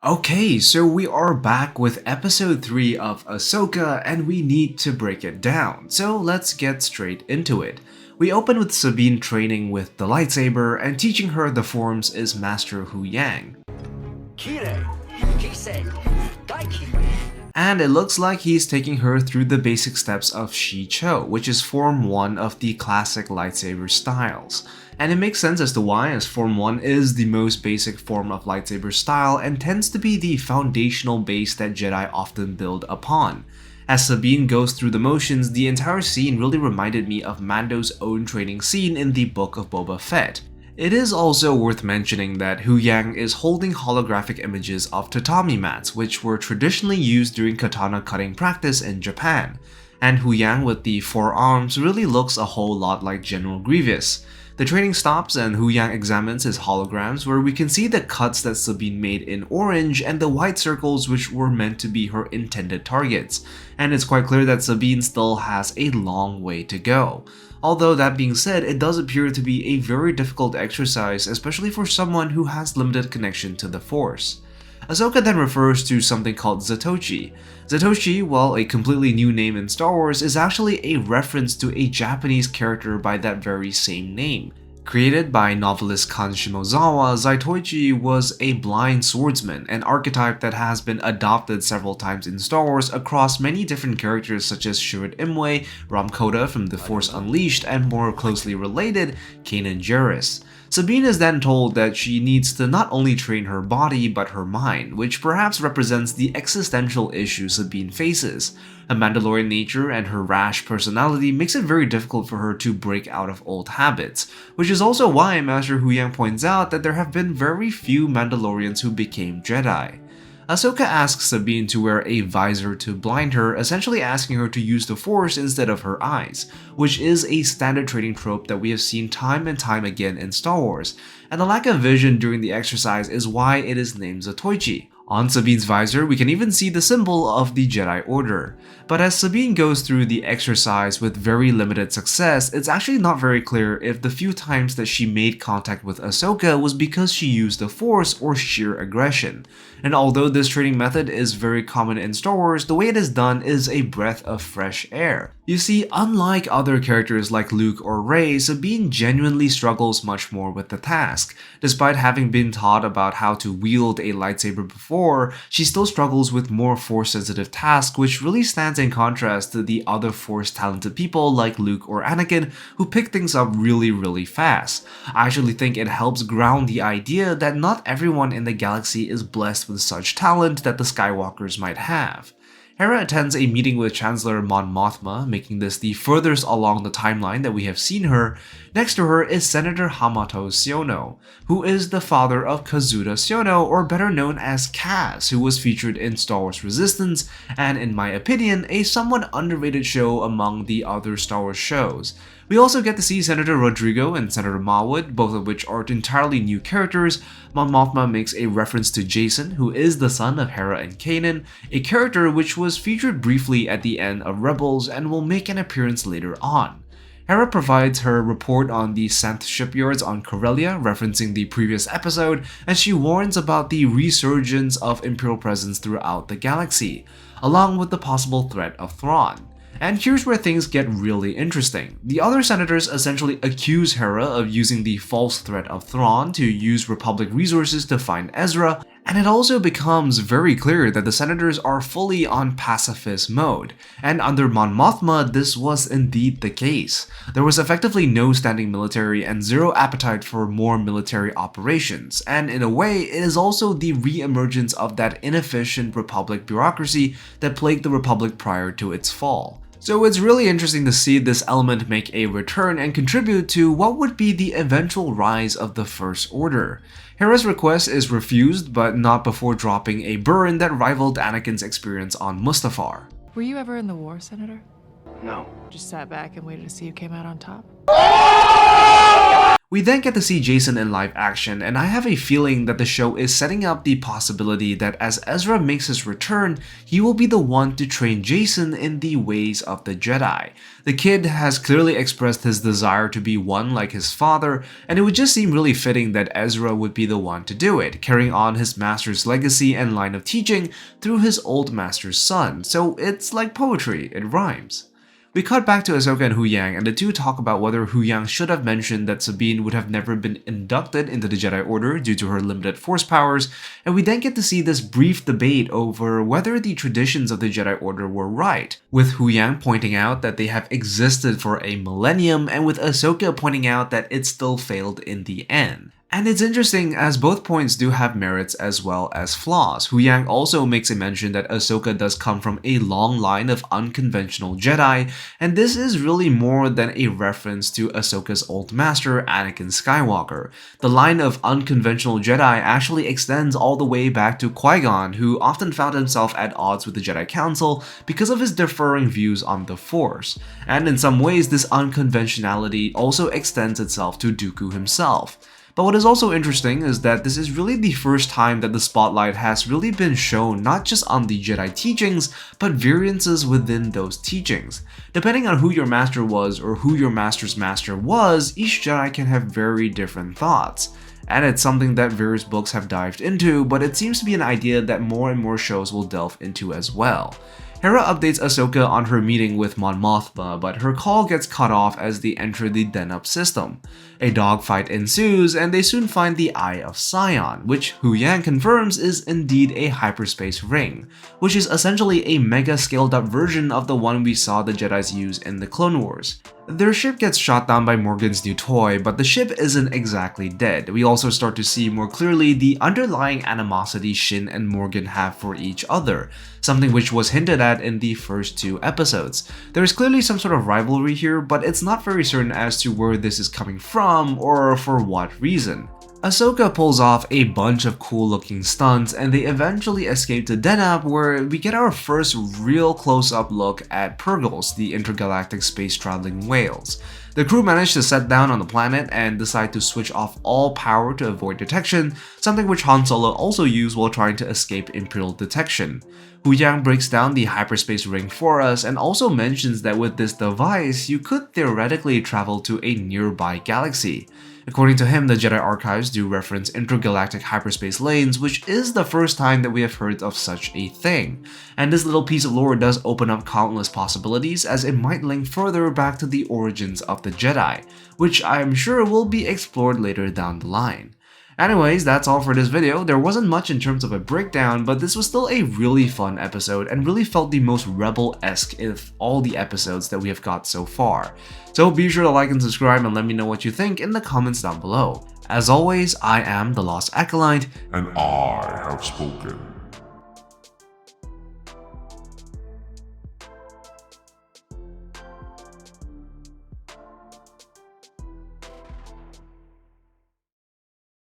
Okay, so we are back with episode 3 of Ahsoka and we need to break it down, so let's get straight into it. We open with Sabine training with the lightsaber and teaching her the forms is Master Huyang. And it looks like he's taking her through the basic steps of Shi-Cho, which is Form 1 of the classic lightsaber styles. And it makes sense as to why, as Form 1 is the most basic form of lightsaber style and tends to be the foundational base that Jedi often build upon. As Sabine goes through the motions, the entire scene really reminded me of Mando's own training scene in the Book of Boba Fett. It is also worth mentioning that Huyang is holding holographic images of tatami mats, which were traditionally used during katana cutting practice in Japan, and Huyang with the four arms really looks a whole lot like General Grievous. The training stops and Huyang examines his holograms where we can see the cuts that Sabine made in orange and the white circles which were meant to be her intended targets, and it's quite clear that Sabine still has a long way to go. Although that being said, it does appear to be a very difficult exercise, especially for someone who has limited connection to the Force. Ahsoka then refers to something called Zatoichi. Zatoichi, while a completely new name in Star Wars, is actually a reference to a Japanese character by that very same name. Created by novelist Kan Shimozawa, Zatoichi was a blind swordsman, an archetype that has been adopted several times in Star Wars across many different characters such as Chirrut Imwe, Rom Koda from The Force Unleashed, and more closely related, Kanan Jarrus. Sabine is then told that she needs to not only train her body but her mind, which perhaps represents the existential issue Sabine faces. Her Mandalorian nature and her rash personality makes it very difficult for her to break out of old habits, which is also why Master Huyang points out that there have been very few Mandalorians who became Jedi. Ahsoka asks Sabine to wear a visor to blind her, essentially asking her to use the Force instead of her eyes, which is a standard training trope that we have seen time and time again in Star Wars, and the lack of vision during the exercise is why it is named Zatoichi. On Sabine's visor, we can even see the symbol of the Jedi Order. But as Sabine goes through the exercise with very limited success, it's actually not very clear if the few times that she made contact with Ahsoka was because she used the Force or sheer aggression. And although this training method is very common in Star Wars, the way it is done is a breath of fresh air. You see, unlike other characters like Luke or Rey, Sabine genuinely struggles much more with the task. Despite having been taught about how to wield a lightsaber before, she still struggles with more Force-sensitive tasks, which really stands in contrast to the other Force-talented people like Luke or Anakin who pick things up really fast. I actually think it helps ground the idea that not everyone in the galaxy is blessed with such talent that the Skywalkers might have. Hera attends a meeting with Chancellor Mon Mothma, making this the furthest along the timeline that we have seen her. Next to her is Senator Hamato Siono, who is the father of Kazuda Siono, or better known as Kaz, who was featured in Star Wars Resistance, and in my opinion, a somewhat underrated show among the other Star Wars shows. We also get to see Senator Rodrigo and Senator Marwood, both of which are entirely new characters. Mon Mothma makes a reference to Jason, who is the son of Hera and Kanan, a character which was featured briefly at the end of Rebels and will make an appearance later on. Hera provides her report on the Santh shipyards on Corellia, referencing the previous episode, and she warns about the resurgence of Imperial presence throughout the galaxy, along with the possible threat of Thrawn. And here's where things get really interesting. The other senators essentially accuse Hera of using the false threat of Thrawn to use Republic resources to find Ezra, and it also becomes very clear that the senators are fully on pacifist mode. And under Mon Mothma, this was indeed the case. There was effectively no standing military and zero appetite for more military operations, and in a way, it is also the re-emergence of that inefficient Republic bureaucracy that plagued the Republic prior to its fall. So it's really interesting to see this element make a return and contribute to what would be the eventual rise of the First Order. Hera's request is refused, but not before dropping a burn that rivaled Anakin's experience on Mustafar. Were you ever in the war, Senator? No. Just sat back and waited to see who came out on top? We then get to see Jason in live action, and I have a feeling that the show is setting up the possibility that as Ezra makes his return, he will be the one to train Jason in the ways of the Jedi. The kid has clearly expressed his desire to be one like his father, and it would just seem really fitting that Ezra would be the one to do it, carrying on his master's legacy and line of teaching through his old master's son, so it's like poetry, it rhymes. We cut back to Ahsoka and Huyang, and the two talk about whether Huyang should have mentioned that Sabine would have never been inducted into the Jedi Order due to her limited force powers, and we then get to see this brief debate over whether the traditions of the Jedi Order were right, with Huyang pointing out that they have existed for a millennium, and with Ahsoka pointing out that it still failed in the end. And it's interesting as both points do have merits as well as flaws. Huyang also makes a mention that Ahsoka does come from a long line of unconventional Jedi, and this is really more than a reference to Ahsoka's old master, Anakin Skywalker. The line of unconventional Jedi actually extends all the way back to Qui-Gon, who often found himself at odds with the Jedi Council because of his differing views on the Force. And in some ways, this unconventionality also extends itself to Dooku himself. But what is also interesting is that this is really the first time that the spotlight has really been shown not just on the Jedi teachings, but variances within those teachings. Depending on who your master was or who your master's master was, each Jedi can have very different thoughts. And it's something that various books have dived into, but it seems to be an idea that more and more shows will delve into as well. Hera updates Ahsoka on her meeting with Mon Mothma, but her call gets cut off as they enter the Deneb system. A dogfight ensues, and they soon find the Eye of Sion, which Huyang confirms is indeed a hyperspace ring, which is essentially a mega scaled up version of the one we saw the Jedi's use in the Clone Wars. Their ship gets shot down by Morgan's new toy, but the ship isn't exactly dead. We also start to see more clearly the underlying animosity Shin and Morgan have for each other, something which was hinted at in the first two episodes. There is clearly some sort of rivalry here, but it's not very certain as to where this is coming from or for what reason. Ahsoka pulls off a bunch of cool looking stunts, and they eventually escape to Deneb, where we get our first real close-up look at Purgles, the intergalactic space traveling whales. The crew manage to set down on the planet and decide to switch off all power to avoid detection, something which Han Solo also used while trying to escape Imperial detection. Huyang breaks down the hyperspace ring for us and also mentions that with this device, you could theoretically travel to a nearby galaxy. According to him, the Jedi archives do reference intergalactic hyperspace lanes, which is the first time that we have heard of such a thing. And this little piece of lore does open up countless possibilities, as it might link further back to the origins of the Jedi, which I'm sure will be explored later down the line. Anyways, that's all for this video. There wasn't much in terms of a breakdown, but this was still a really fun episode and really felt the most Rebel-esque of all the episodes that we have got so far. So be sure to like and subscribe and let me know what you think in the comments down below. As always, I am the Lost Acolyte, and I have spoken.